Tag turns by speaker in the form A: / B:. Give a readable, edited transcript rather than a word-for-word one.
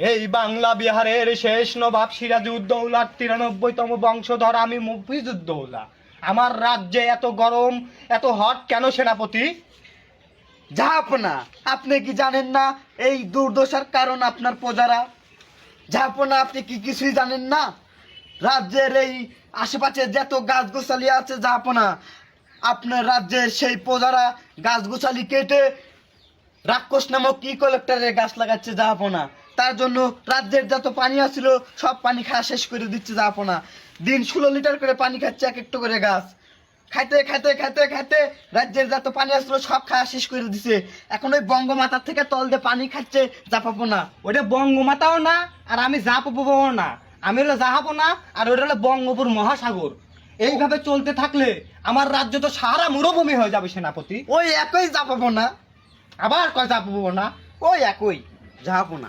A: এই বাংলা বিহারের শেষ নবাব সিরাজউদ্দৌলার 93তম বংশধর আমি মুফিজউদ্দৌলা। আমার রাজ্যে এত গরম, এত হট কেন সেনাপতি?
B: জাহাপনা, আপনি কি জানেন না এই দুর্দশার কারণ আপনার প্রজারা? জাহাপনা, আপনি কি কিছুই জানেন না? রাজ্যের এই আশেপাশে যত গাছগোছালি আছে জাহাপনা, আপনার রাজ্যের সেই প্রজারা গাছগোছালি কেটে রাক্ষস নামক কলেক্টরের গাছ লাগাচ্ছে জাহাপনা। তার জন্য রাজ্যের যত পানি আছিল সব পানি খাওয়া শেষ করে দিচ্ছে জাহাপনা। দিন 16 লিটার করে পানি খাচ্ছে এক একটা করে গাছ। খাইতে খাইতে খাইতে খাইতে রাজ্যের যত পানি আসলো সব খাওয়া শেষ করে দিছে। এখন ওই বঙ্গমাতার থেকে তল দিয়ে পানি খাচ্ছে জাহাপনা।
A: ওটা বঙ্গমাতাও না, আর আমি জাহাপনাও না। আমি হলো জাহাপনা, আর ওটা হলো বঙ্গোপসাগর মহাসাগর। এইভাবে চলতে থাকলে আমার রাজ্য তো সারা মরুভূমি হয়ে যাবে সেনাপতি।
B: ওই একই জাহাপনা,
A: আবার কয় জাহাপনা?
B: ওই একই জাহাপনা।